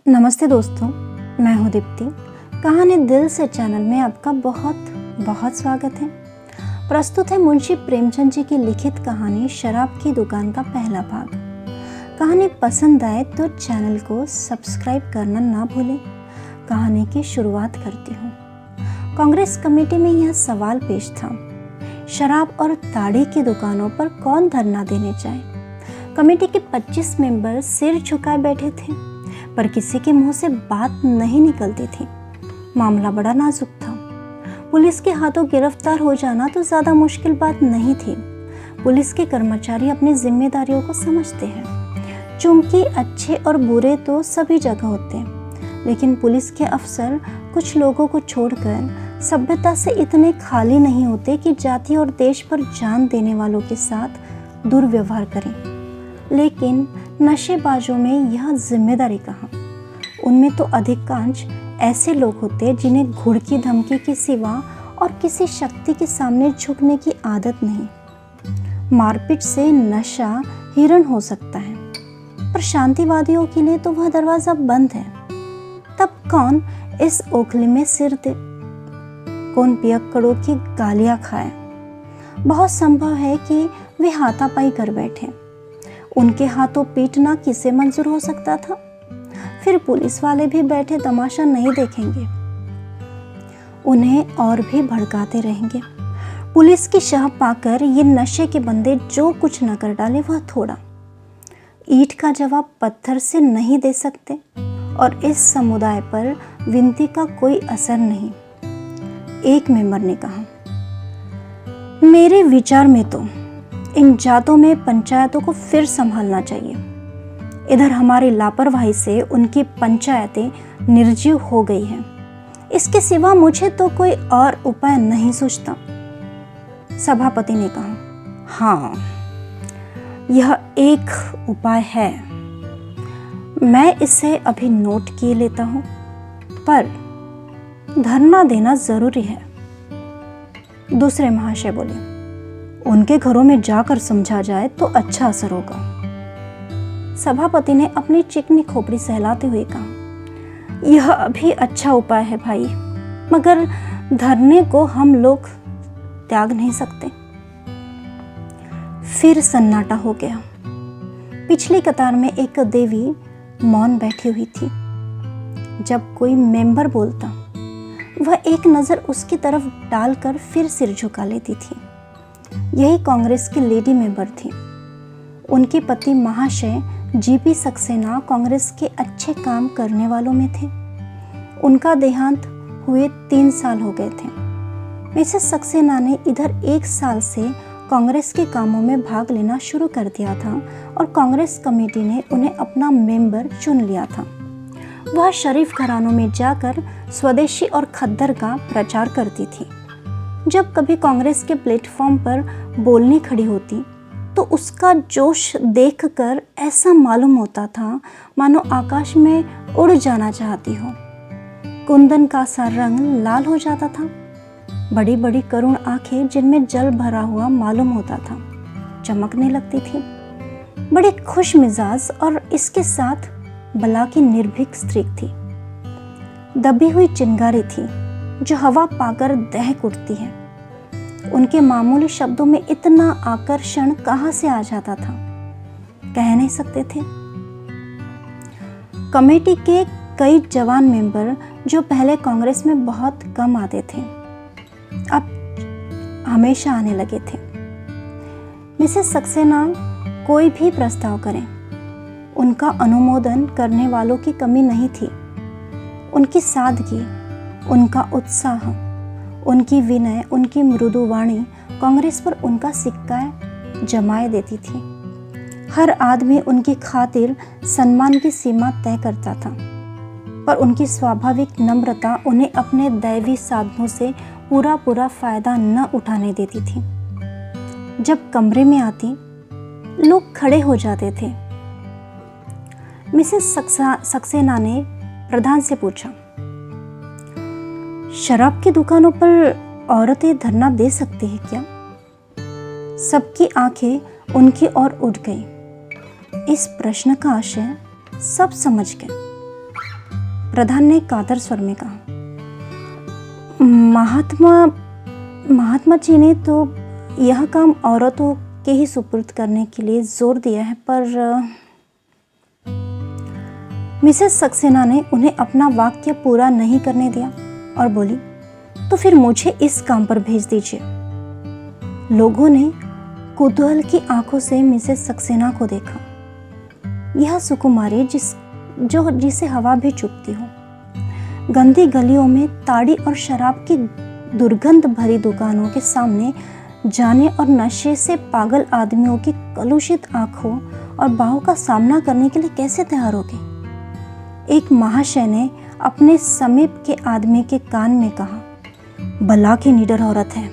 नमस्ते दोस्तों, मैं हूँ दीप्ति। कहानी दिल से चैनल में आपका बहुत बहुत स्वागत है। प्रस्तुत है मुंशी प्रेमचंद जी की लिखित कहानी शराब की दुकान का पहला भाग। कहानी पसंद आए तो चैनल को सब्सक्राइब करना ना भूलें। कहानी की शुरुआत करती हूँ। कांग्रेस कमेटी में यह सवाल पेश था, शराब और ताड़ी की दुकानों पर कौन धरना देने जाए। कमेटी के 25 मेंबर सिर झुकाए बैठे थे, पर किसी के मुंह से बात नहीं निकलती थी। मामला बड़ा नाजुक था। पुलिस के हाथों गिरफ्तार हो जाना तो ज़्यादा मुश्किल बात नहीं थी। पुलिस के कर्मचारी अपनी जिम्मेदारियों को समझते हैं। चूंकि अच्छे और बुरे तो सभी जगह होते हैं, लेकिन पुलिस के अफसर कुछ लोगों को छोड़कर सभ्यता से इतने खाली नहीं होते कि जाति और देश पर जान देने वालों के साथ दुर्व्यवहार करें। लेकिन नशेबाजों में यह जिम्मेदारी कहाँ। उनमें तो अधिकांश ऐसे लोग होते जिन्हें घुड़की धमकी के सिवा और किसी शक्ति के सामने झुकने की आदत नहीं। मारपीट से नशा हिरण हो सकता है, पर शांतिवादियों के लिए तो वह दरवाज़ा बंद है। तब कौन इस ओखली में सिर दे, कौन पियक्कड़ों की गालियाँ खाए। बहुत संभव है कि वे हाथापाई कर बैठे। उनके हाथों पीटना किसे मंजूर हो सकता था। फिर पुलिस वाले भी बैठे तमाशा नहीं देखेंगे, उन्हें और भी भड़काते रहेंगे। पुलिस की शह पाकर ये नशे के बंदे जो कुछ न कर डाले वह थोड़ा। ईंट का जवाब पत्थर से नहीं दे सकते, और इस समुदाय पर विनती का कोई असर नहीं। एक मेंबर ने कहा, मेरे विचार में तो इन जातों में पंचायतों को फिर संभालना चाहिए। इधर हमारी लापरवाही से उनकी पंचायतें निर्जीव हो गई हैं। इसके सिवा मुझे तो कोई और उपाय नहीं सूझता। सभापति ने कहा, हाँ, यह एक उपाय है। मैं इसे अभी नोट किए लेता हूँ, पर धरना देना जरूरी है। दूसरे महाशय बोले, उनके घरों में जाकर समझा जाए तो अच्छा असर होगा। सभापति ने अपनी चिकनी खोपड़ी सहलाते हुए कहा, यह भी अच्छा उपाय है भाई, मगर धरने को हम लोग त्याग नहीं सकते। फिर सन्नाटा हो गया। पिछली कतार में एक देवी मौन बैठी हुई थी। जब कोई मेंबर बोलता, वह एक नज़र उसकी तरफ डालकर फिर सिर झुका लेती थी। यही कांग्रेस की लेडी मेंबर थी। उनके पति महाशय जीपी सक्सेना कांग्रेस के अच्छे काम करने वालों में थे। उनका देहांत हुए 3 साल हो गए थे। मिसेस सक्सेना ने इधर 1 साल से कांग्रेस के कामों में भाग लेना शुरू कर दिया था, और कांग्रेस कमेटी ने उन्हें अपना मेंबर चुन लिया था। वह शरीफ घरानों में जाकर स्वदेशी और खद्दर का प्रचार करती थी। जब कभी कांग्रेस के प्लेटफॉर्म पर बोलने खड़ी होती तो उसका जोश देखकर ऐसा मालूम होता था मानो आकाश में उड़ जाना चाहती हो। कुंदन का सा रंग लाल हो जाता था। बड़ी बड़ी करुण आंखें जिनमें जल भरा हुआ मालूम होता था चमकने लगती थी। बड़ी खुश मिजाज और इसके साथ बला की निर्भीक स्त्री थी। दबी हुई चिंगारी थी जो हवा पाकर दहक उठती है। उनके मामूली शब्दों में इतना आकर्षण कहाँ से आ जाता था, कह नहीं सकते थे। कमेटी के कई जवान मेंबर जो पहले कांग्रेस में बहुत कम आते थे, अब हमेशा आने लगे थे। मिसेस सक्सेना कोई भी प्रस्ताव करें, उनका अनुमोदन करने वालों की कमी नहीं थी। उनकी सादगी, उनका उत्साह, उनकी विनय, उनकी मृदु वाणी कांग्रेस पर उनका सिक्का जमाए देती थी। हर आदमी उनकी खातिर सम्मान की सीमा तय करता था, पर उनकी स्वाभाविक नम्रता उन्हें अपने दैवी साधनों से पूरा फायदा न उठाने देती थी। जब कमरे में आती, लोग खड़े हो जाते थे। मिसेस सक्सेना ने प्रधान से पूछा, शराब की दुकानों पर औरतें धरना दे सकती हैं क्या? सबकी आंखें उनकी ओर उठ गई। इस प्रश्न का आशय सब समझ गए। प्रधान ने कातर स्वर में कहा। महात्मा जी ने तो यह काम औरतों के ही सुपुर्द करने के लिए जोर दिया है, पर मिसेस सक्सेना ने उन्हें अपना वाक्य पूरा नहीं करने दिया और बोली, तो फिर मुझे इस काम पर भेज दीजिए। लोगों ने कुतूहल की आंखों से मिसेस सक्सेना को देखा। यह सुकुमारी जिसे हवा भी चुभती हो, गंदी गलियों में ताड़ी और शराब की दुर्गंध भरी दुकानों के सामने जाने और नशे से पागल आदमियों की कलुषित आंखों और बाहों का सामना करने के लिए कैसे तैयार होगी। एक महाशय ने अपने समीप के आदमी के कान में कहा, भला की निडर औरत है।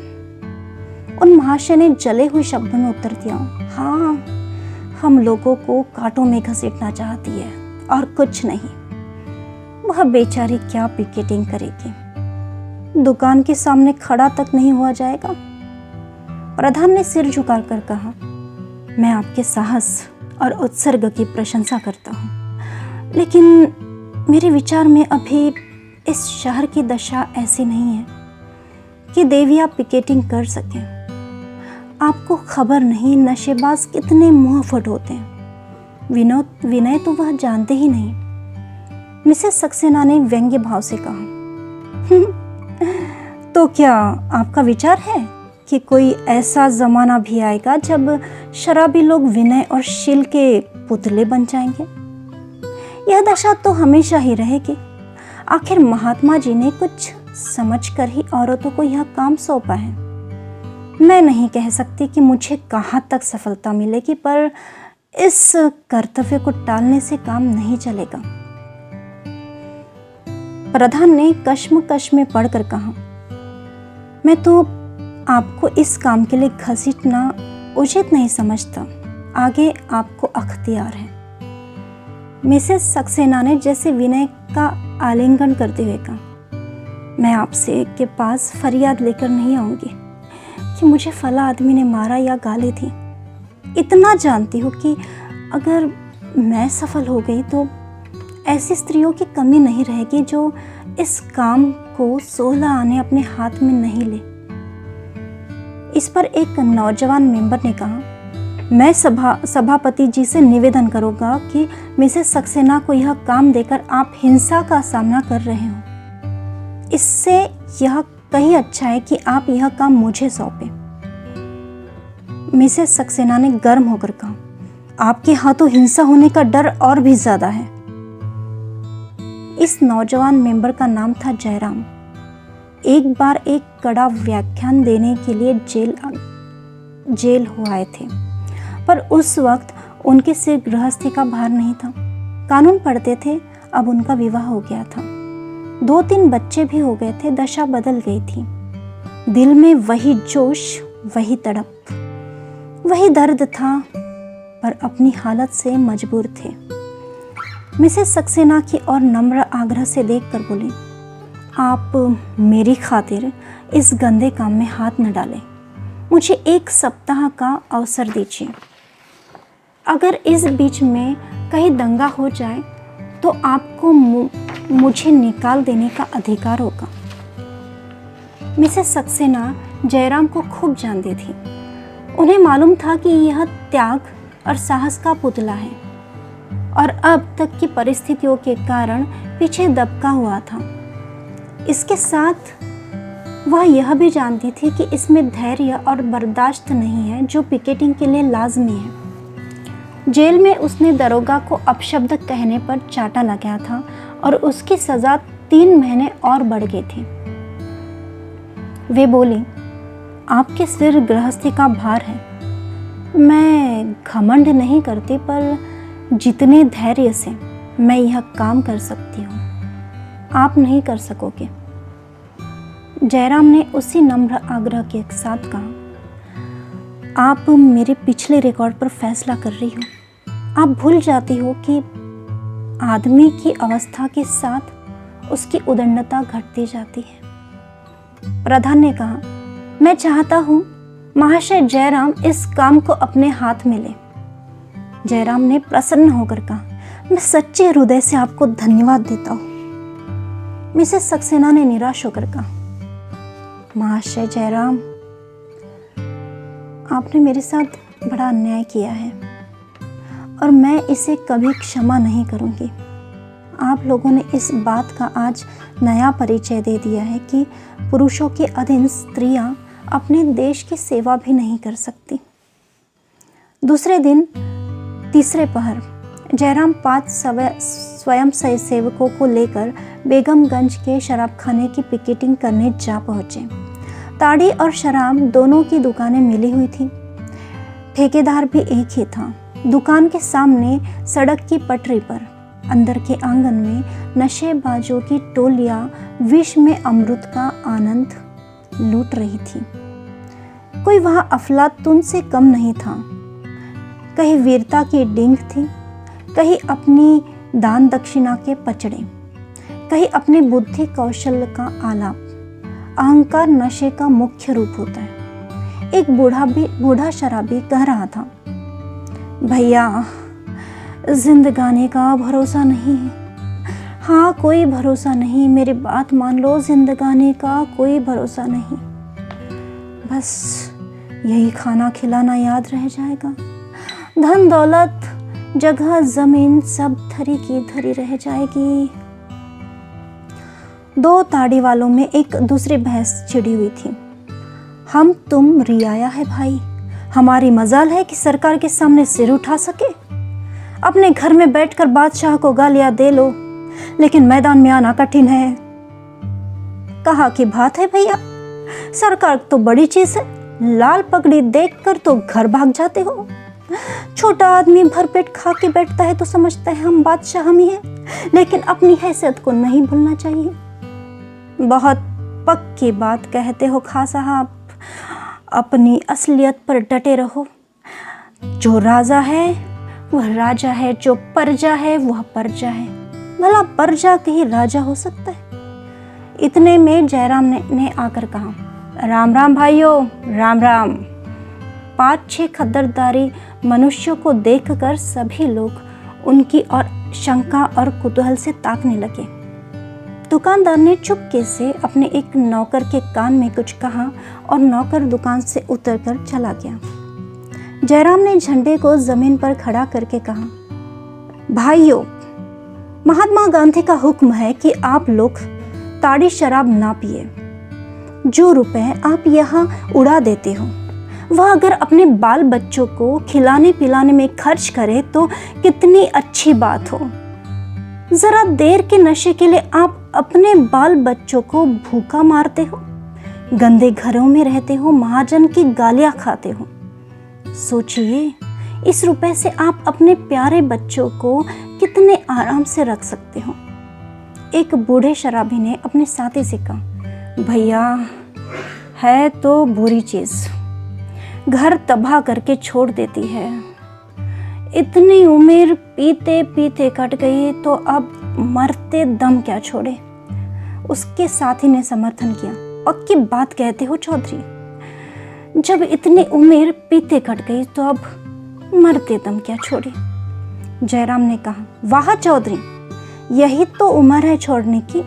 उन महाशय ने जले हुए शब्दों में उत्तर दिया, हाँ, हम लोगों को कांटों में घसीटना चाहती है और कुछ नहीं। वह बेचारी क्या पिकेटिंग करेगी, दुकान के सामने खड़ा तक नहीं हुआ जाएगा। प्रधान ने सिर झुकाकर कहा, मैं आपके साहस और उत्सर्ग की प्रशंसा करता हूँ, लेकिन मेरे विचार में अभी इस शहर की दशा ऐसी नहीं है कि देवियाँ पिकेटिंग कर सकें। आपको खबर नहीं नशेबाज कितने मुंहफट होते हैं। विनय तो वह जानते ही नहीं। मिसेस सक्सेना ने व्यंग्य भाव से कहा, तो क्या आपका विचार है कि कोई ऐसा जमाना भी आएगा जब शराबी लोग विनय और शील के पुतले बन जाएंगे? यह दशा तो हमेशा ही रहेगी। आखिर महात्मा जी ने कुछ समझकर ही औरतों को यह काम सौंपा है। मैं नहीं कह सकती कि मुझे कहाँ तक सफलता मिलेगी, पर इस कर्तव्य को टालने से काम नहीं चलेगा। प्रधान ने कश्मकश में पड़कर कहा, मैं तो आपको इस काम के लिए घसीटना उचित नहीं समझता। आगे आपको अख्तियार है। मिसेस सक्सेना ने जैसे विनय का आलिंगन करते हुए कहा, मैं आपसे के पास फरियाद लेकर नहीं आऊंगी कि मुझे फला आदमी ने मारा या गाली थी। इतना जानती हूँ कि अगर मैं सफल हो गई तो ऐसी स्त्रियों की कमी नहीं रहेगी जो इस काम को 16 आने अपने हाथ में नहीं ले। इस पर एक नौजवान मेंबर ने कहा, मैं सभापति जी से निवेदन करूंगा कि मिसेस सक्सेना को यह काम देकर आप हिंसा का सामना कर रहे हो। इससे यह कहीं अच्छा है कि आप यह काम मुझे सौंपें। मिसेस सक्सेना ने गर्म होकर कहा, आपके हाथों हिंसा होने का डर और भी ज्यादा है। इस नौजवान मेंबर का नाम था जयराम। एक बार एक कड़ा व्याख्यान देने के लिए जेल हो आए थे, पर उस वक्त उनके सिर गृहस्थी का भार नहीं था। कानून पढ़ते थे। अब उनका विवाह हो गया था, 2-3 बच्चे भी हो गए थे। दशा बदल गई थी। दिल में वही जोश, वही तड़प, वही दर्द था, पर अपनी हालत से मजबूर थे। मिसेस सक्सेना की और नम्र आग्रह से देखकर बोले, आप मेरी खातिर इस गंदे काम में हाथ न डालें। मुझे 1 सप्ताह का अवसर दीजिए। अगर इस बीच में कहीं दंगा हो जाए तो आपको मुझे निकाल देने का अधिकार होगा। मिसेस सक्सेना जयराम को खूब जानती थी। उन्हें मालूम था कि यह त्याग और साहस का पुतला है और अब तक की परिस्थितियों के कारण पीछे दबका हुआ था। इसके साथ वह यह भी जानती थी कि इसमें धैर्य और बर्दाश्त नहीं है जो पिकेटिंग के लिए लाजमी है। जेल में उसने दरोगा को अपशब्द कहने पर चांटा लगाया था और उसकी सज़ा 3 महीने और बढ़ गई थी। वे बोली, आपके सिर गृहस्थी का भार है। मैं घमंड नहीं करती, पर जितने धैर्य से मैं यह काम कर सकती हूँ आप नहीं कर सकोगे। जयराम ने उसी नम्र आग्रह के साथ कहा, आप मेरे पिछले रिकॉर्ड पर फैसला कर रही हो। आप भूल जाती हो कि आदमी की अवस्था के साथ उसकी उदंडता घटती जाती है। प्रधान ने कहा, मैं चाहता हूँ महाशय जयराम इस काम को अपने हाथ में ले। जयराम ने प्रसन्न होकर कहा, मैं सच्चे हृदय से आपको धन्यवाद देता हूँ। मिसेस सक्सेना ने निराश होकर कहा, महाशय जयराम, आपने मेरे साथ बड़ा अन्याय किया है और मैं इसे कभी क्षमा नहीं करूंगी। आप लोगों ने इस बात का आज नया परिचय दे दिया है कि पुरुषों के अधीन स्त्रियां अपने देश की सेवा भी नहीं कर सकती। दूसरे दिन तीसरे पहर जयराम 5 स्वयं सेवकों को लेकर बेगमगंज के शराब खाने की पिकेटिंग करने जा पहुंचे। ताड़ी और शराब दोनों की दुकानें मिली हुई थी। ठेकेदार भी एक ही था। दुकान के सामने सड़क की पटरी पर अंदर के आंगन में नशेबाजों की टोलियां विष में अमृत का आनंद लूट रही थी। कोई वहां अफलातून से कम नहीं था। कहीं वीरता की डींग थी, कहीं अपनी दान दक्षिणा के पचड़े, कहीं अपने बुद्धि कौशल का आलाप। अहंकार नशे का मुख्य रूप होता है। एक बूढ़ा शराबी कह रहा था, भैया जिंदगानी का भरोसा नहीं है। हाँ, कोई भरोसा नहीं, मेरी बात मान लो, जिंदगानी का कोई भरोसा नहीं। बस यही खाना खिलाना याद रह जाएगा। धन दौलत जगह जमीन सब धरी की धरी रह जाएगी। 2 ताड़ी वालों में एक दूसरी बहस छिड़ी हुई थी। हम तुम रियाया है भाई, हमारी मजाल है कि सरकार के सामने सिर उठा सके। अपने घर में बैठकर बादशाह को गालियां दे लो, लेकिन मैदान में आना कठिन है। कहा कि बात है भैया, सरकार तो बड़ी चीज है। लाल पगड़ी देखकर तो घर भाग जाते हो। छोटा आदमी भरपेट खा के बैठता है तो समझता है हम बादशाह हम ही हैं, लेकिन अपनी हैसियत को नहीं भूलना चाहिए। बहुत पक्की बात कहते हो खां साहब, अपनी असलियत पर डटे रहो। जो राजा है वह राजा है, जो प्रजा है वह प्रजा है। भला प्रजा कहीं राजा हो सकता है? इतने में जयराम ने आकर कहा, राम राम भाइयों, राम राम। 5-6 खद्दरदारी मनुष्यों को देखकर सभी लोग उनकी ओर शंका और कुतूहल से ताकने लगे। दुकानदार ने चुपके से अपने एक नौकर के कान में कुछ कहा और नौकर दुकान से उतरकर चला गया। जयराम ने झंडे को जमीन पर खड़ा करके कहा, भाइयों, महात्मा गांधी का हुक्म है कि आप लोग ताड़ी शराब ना पिए। जो रुपए आप यहाँ उड़ा देते हो वह अगर अपने बाल बच्चों को खिलाने पिलाने में खर्च करे तो कितनी अच्छी बात हो। जरा देर के नशे के लिए आप अपने बाल बच्चों को भूखा मारते हो, गंदे घरों में रहते हो, महाजन की गालियां खाते हो। सोचिए, इस रुपए से आप अपने प्यारे बच्चों को कितने आराम से रख सकते हो। एक बूढ़े शराबी ने अपने साथी से कहा, भैया है तो बुरी चीज, घर तबाह करके छोड़ देती है। इतनी उम्र पीते पीते कट गई तो अब मरते दम क्या छोड़े। उसके साथी ने समर्थन किया, पक्की बात कहते हो चौधरी, जब इतनी उम्र पीते कट गई तो अब मरते दम क्या छोड़े। जयराम ने कहा, वाह चौधरी, यही तो उम्र है छोड़ने की।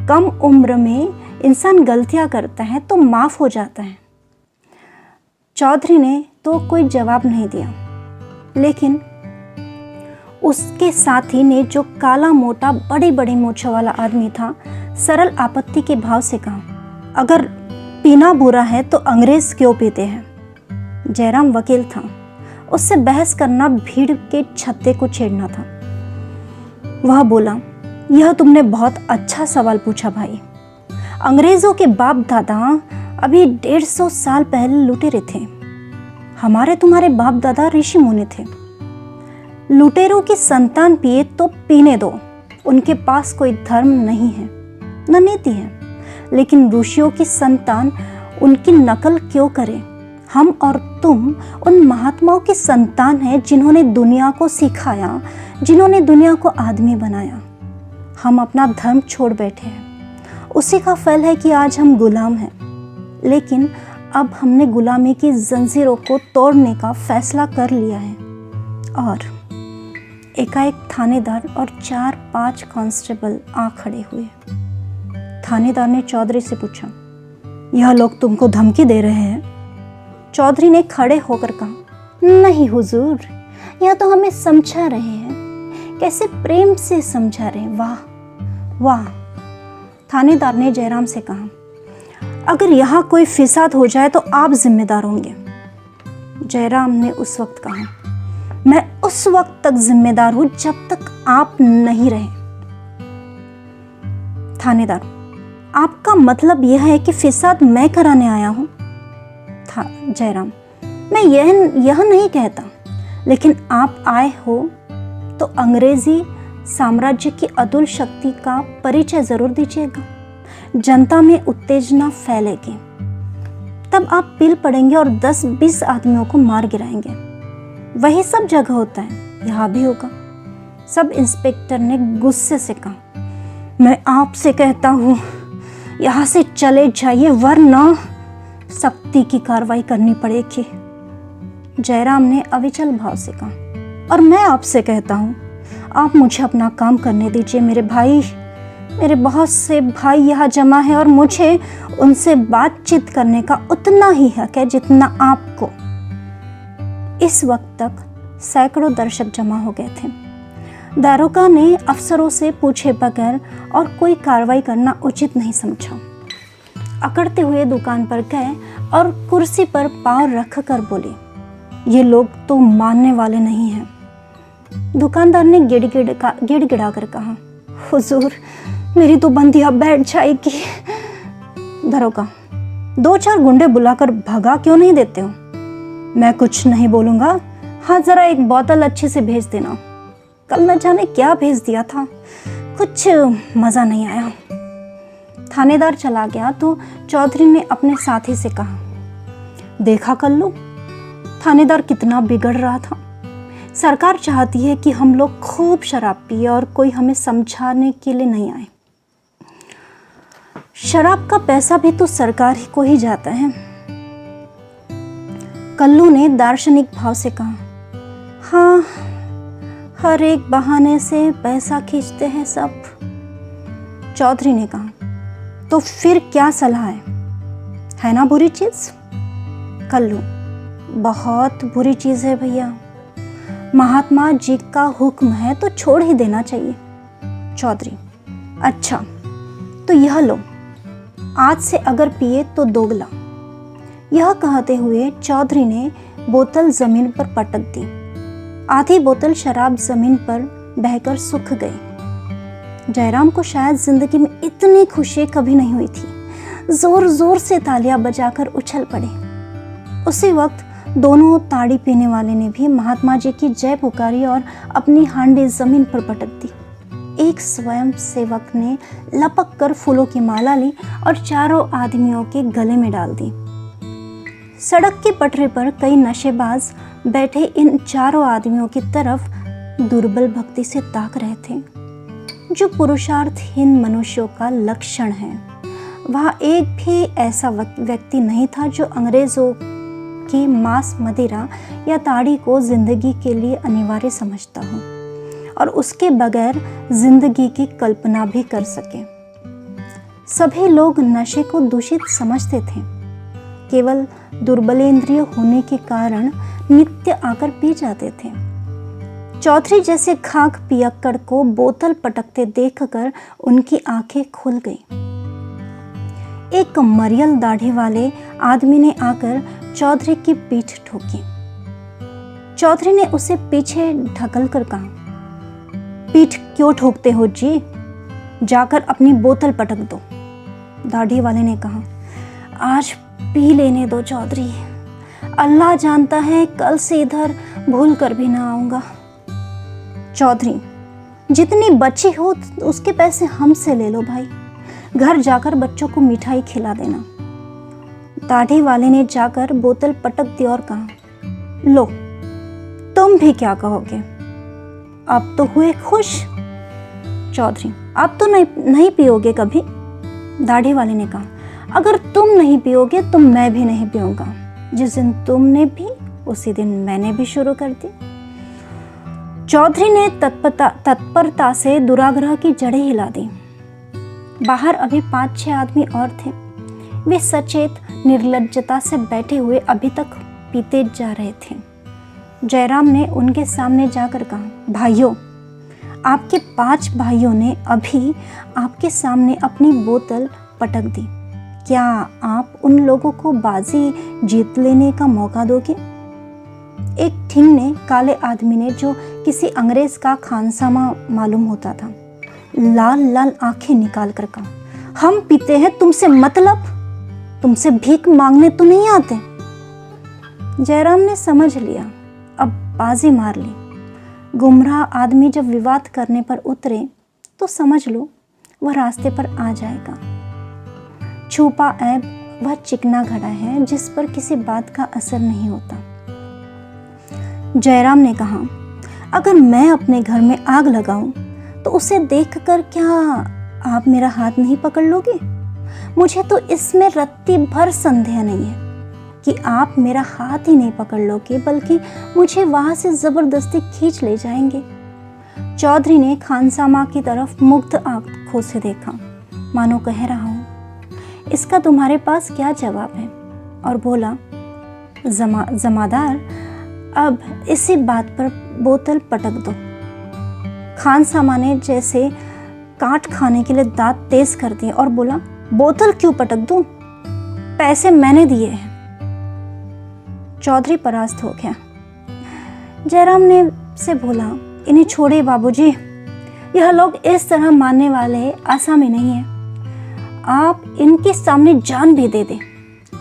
कम उम्र में इंसान गलतियां करता है तो माफ हो जाता है। चौधरी ने तो कोई जवाब नहीं दिया, लेकिन उसके साथी ने, जो काला मोटा बड़ी बड़ी मूंछों वाला आदमी था, सरल आपत्ति के भाव से कहा, अगर पीना बुरा है तो अंग्रेज क्यों पीते हैं। जयराम वकील था, उससे बहस करना भीड़ के छत्ते को छेड़ना था। वह बोला, यह तुमने बहुत अच्छा सवाल पूछा भाई। अंग्रेजों के बाप दादा अभी 150 साल पहले लुटेरे थे। हमारे तुम्हारे बाप दादा ऋषि मुनि थे। लुटेरों की संतान पिए तो पीने दो, उनके पास कोई धर्म नहीं है न नीति है, लेकिन ऋषियों की संतान उनकी नकल क्यों करें। हम और तुम उन महात्माओं की संतान हैं जिन्होंने दुनिया को सिखाया, जिन्होंने दुनिया को आदमी बनाया। हम अपना धर्म छोड़ बैठे हैं, उसी का फल है कि आज हम गुलाम हैं। लेकिन अब हमने गुलामी की जंजीरों को तोड़ने का फैसला कर लिया है। और एकाएक थानेदार और 4-5 कांस्टेबल आ खड़े हुए। थानेदार ने चौधरी से पूछा, यह लोग तुमको धमकी दे रहे हैं? चौधरी ने खड़े होकर कहा, नहीं हुजूर, यह तो हमें समझा रहे हैं। कैसे प्रेम से समझा रहे हैं, वाह वाह। थानेदार ने जयराम से कहा, अगर यहाँ कोई फिसाद हो जाए तो आप जिम्मेदार होंगे। जयराम ने उस वक्त कहा, मैं उस वक्त तक जिम्मेदार हूं जब तक आप नहीं रहे। थानेदार, आपका मतलब यह है कि फिसाद मैं कराने आया हूं? जयराम, मैं यह नहीं कहता, लेकिन आप आए हो तो अंग्रेजी साम्राज्य की अतुल शक्ति का परिचय जरूर दीजिएगा। जनता में उत्तेजना फैलेगी, तब आप पिल पड़ेंगे और 10-20 आदमियों को मार गिराएंगे। वही सब जगह होता है, यहाँ भी होगा। सब इंस्पेक्टर ने गुस्से से कहा, मैं आपसे कहता हूँ यहाँ से चले जाइए, वरना सख्ती की कार्रवाई करनी पड़ेगी। जयराम ने अविचल भाव से कहा, और मैं आपसे कहता हूँ, आप मुझे अपना काम करने दीजिए। मेरे बहुत से भाई यहाँ जमा है और मुझे उनसे बातचीत करने का उतना ही हक है जितना आपको। इस वक्त तक सैकड़ों दर्शक जमा हो गए थे। दारोगा ने अफसरों से पूछे बगैर और कोई कार्रवाई करना उचित नहीं समझा। अकड़ते हुए दुकान पर गए और कुर्सी पर पांव रख कर बोले, ये लोग तो मानने वाले नहीं हैं। दुकानदार ने गिड़गिड़ा कर कहा, हुजूर, मेरी तो बंदी अब बैठ जाएगी। दरोगा, 2-4 गुंडे बुलाकर भगा क्यों नहीं देते हो? मैं कुछ नहीं बोलूंगा। हाँ, जरा एक बोतल अच्छे से भेज देना। कल न जाने क्या भेज दिया था, कुछ मजा नहीं आया। थानेदार चला गया तो चौधरी ने अपने साथी से कहा, देखा कल्लू, थानेदार कितना बिगड़ रहा था। सरकार चाहती है कि हम लोग खूब शराब पिए और कोई हमें समझाने के लिए नहीं आए। शराब का पैसा भी तो सरकार ही को ही जाता है। कल्लू ने दार्शनिक भाव से कहा, हाँ, हर एक बहाने से पैसा खींचते हैं सब। चौधरी ने कहा, तो फिर क्या सलाह है ना बुरी चीज? कल्लू, बहुत बुरी चीज है भैया। महात्मा जी का हुक्म है तो छोड़ ही देना चाहिए। चौधरी, अच्छा, तो यह लो, आज से अगर पिए तो दोगला। यह कहते हुए चौधरी ने बोतल जमीन पर पटक दी। आधी बोतल शराब जमीन पर बहकर सूख गई। जयराम को शायद जिंदगी में इतनी खुशी कभी नहीं हुई थी। जोर जोर से तालियां बजाकर उछल पड़े। उसी वक्त दोनों ताड़ी पीने वाले ने भी महात्मा जी की जय पुकारी और अपनी हांडी जमीन पर पटक दी। एक स्वयं सेवक ने लपक कर फूलों की माला ली और चारों आदमियों के गले में डाल दी। सड़क की पटरी पर कई नशेबाज बैठे इन चारों आदमियों की तरफ दुर्बल भक्ति से ताक रहे थे, जो पुरुषार्थहीन मनुष्यों का लक्षण है। वहाँ एक भी ऐसा व्यक्ति नहीं था जो अंग्रेजों की मांस, मदिरा या ताड़ी को जिंदगी के लिए अनिवार्य समझता हो और उसके बगैर जिंदगी की कल्पना भी कर सके। सभी लोग नशे को दूषित समझते थे। केवल दुर्बलेंद्रिय होने के कारण नित्य आकर पी जाते थे। चौधरी जैसे खाक पियक्कड़ को बोतल पटकते देखकर उनकी आंखें खुल गई। एक मरियल दाढ़ी वाले आदमी ने आकर चौधरी की पीठ ठोकी। चौधरी ने उसे पीछे ढकल कर कहा, पीठ क्यों ठोकते हो जी? जाकर अपनी बोतल पटक दो। दाढ़ी वाले ने कहा, आज पी लेने दो चौधरी, अल्लाह जानता है कल से इधर भूल कर भी ना आऊंगा। चौधरी, जितनी बची हो उसके पैसे हमसे ले लो भाई, घर जाकर बच्चों को मिठाई खिला देना। दाढ़ी वाले ने जाकर बोतल पटक दी और कहा, लो, तुम भी क्या कहोगे? अब तो हुए खुश। चौधरी, आप तो नहीं पियोगे कभी? दाढ़ी वाले ने कहा, अगर तुम नहीं पियोगे तो मैं भी नहीं पीऊंगा। जिस दिन तुमने भी उसी दिन मैंने भी शुरू कर दी। चौधरी ने तत्परता से दुराग्रह की जड़ें हिला दी। बाहर अभी 5-6 आदमी और थे। वे सचेत निर्लज्जता से बैठे हुए अभी तक पीते जा रहे थे। जयराम ने उनके सामने जाकर कहा, भाइयों, आपके 5 भाइयों ने अभी आपके सामने अपनी बोतल पटक दी। क्या आप उन लोगों को बाजी जीत लेने का मौका दोगे? एक ठिंगने काले आदमी ने, जो किसी अंग्रेज का खानसामा मालूम होता था, लाल लाल आंखें निकाल कर कहा, हम पीते हैं, तुमसे मतलब? तुमसे भीख मांगने तो नहीं आते? जयराम ने समझ लिया, अब बाजी मार ली। गुमराह आदमी जब विवाद करने पर उतरे तो समझ लो वह रास्ते पर आ जाएगा। छुपा ऐब वह चिकना घड़ा है जिस पर किसी बात का असर नहीं होता। जयराम ने कहा, अगर मैं अपने घर में आग लगाऊं तो उसे देखकर क्या आप मेरा हाथ नहीं पकड़ लोगे? मुझे तो इसमें रत्ती भर संदेह नहीं है कि आप मेरा हाथ ही नहीं पकड़ लोगे, बल्कि मुझे वहां से जबरदस्ती खींच ले जाएंगे। चौधरी ने खानसामा की तरफ मुग्ध आंखों से देखा, मानो कह रहा हूं, इसका तुम्हारे पास क्या जवाब है? और बोला, जमादार, अब इसी बात पर बोतल पटक दो। खानसामा ने जैसे काट खाने के लिए दांत तेज कर दिए और बोला, बोतल क्यों पटक दूं? पैसे मैंने दिए हैं। चौधरी परास्त हो गया। जयराम ने से बोला, इन्हें छोड़े बाबूजी, यह लोग इस तरह मानने वाले आसामी नहीं है। आप इनके सामने जान भी दे दे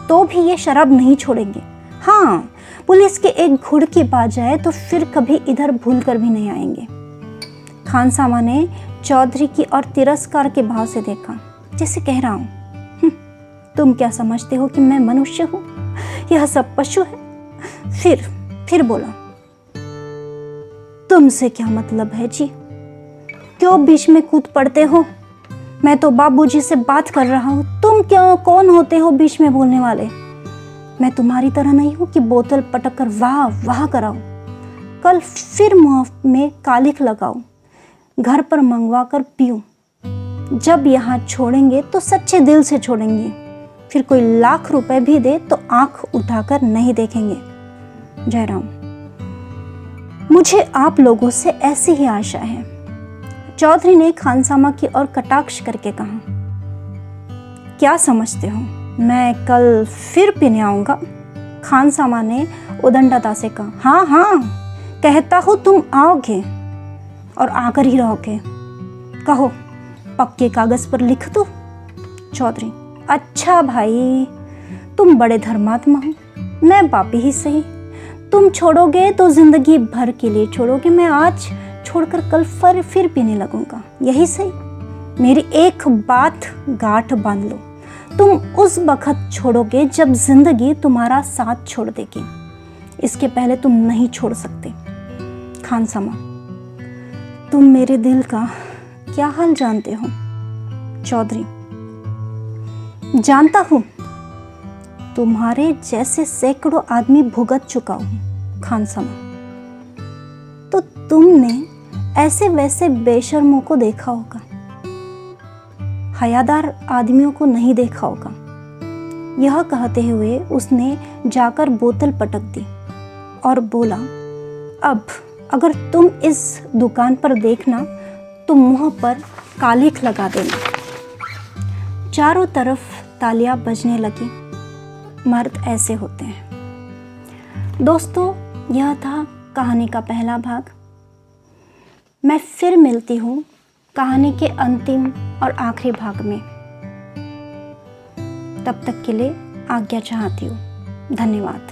तो भी ये शराब नहीं छोड़ेंगे। हाँ, पुलिस के एक घुड़की पा जाए तो फिर कभी इधर भूल कर भी नहीं आएंगे। खानसामा ने चौधरी की और तिरस्कार के भाव से देखा, जैसे कह रहा हूं, तुम क्या समझते हो कि मैं मनुष्य हूं? यह सब पशु है। फिर बोला, तुमसे क्या मतलब है जी? क्यों बीच में कूद पड़ते हो? मैं तो बाबूजी से बात कर रहा हूं, तुम क्यों कौन होते हो बीच में बोलने वाले? मैं तुम्हारी तरह नहीं हूं कि बोतल पटक कर वाह वाह कराओ। कल फिर मुंह में कालिख लगाओ, घर पर मंगवा कर पीऊं। जब यहाँ छोड़ेंगे तो सच्चे दिल से छोड़ेंगे, फिर कोई लाख रुपए भी दे तो आंख उठाकर नहीं देखेंगे। जयराम, मुझे आप लोगों से ऐसी ही आशा है। चौधरी ने खानसामा की ओर कटाक्ष करके कहा, क्या समझते हो मैं कल फिर पीने आऊंगा? खानसामा ने उदंडता से कहा, हाँ हाँ, कहता हूं तुम आओगे और आकर ही रहोगे। कहो, पक्के कागज पर लिख दो। चौधरी, अच्छा भाई, तुम बड़े धर्मात्मा हो, मैं पापी ही सही। तुम छोड़ोगे तो जिंदगी भर के लिए छोड़ोगे, मैं आज छोड़कर कल फिर पीने लगूंगा, यही सही। मेरी एक बात गांठ बांध लो, तुम उस वक्त छोड़ोगे जब जिंदगी तुम्हारा साथ छोड़ देगी, इसके पहले तुम नहीं छोड़ सकते। खानसामा, तुम मेरे दिल का क्या हाल जानते हो? चौधरी, जानता हूं, तुम्हारे जैसे सैकड़ों आदमी भुगत चुका हूं। खानसामा, तो तुमने ऐसे वैसे बेशर्मों को देखा होगा, हयादार आदमियों को नहीं देखा होगा। यह कहते हुए उसने जाकर बोतल पटक दी और बोला, अब अगर तुम इस दुकान पर देखना तो मुंह पर कालिख लगा देना। चारों तरफ तालियां बजने लगी। मर्द ऐसे होते हैं। दोस्तों, यह था कहानी का पहला भाग। मैं फिर मिलती हूँ कहानी के अंतिम और आखिरी भाग में। तब तक के लिए आज्ञा चाहती हूँ। धन्यवाद।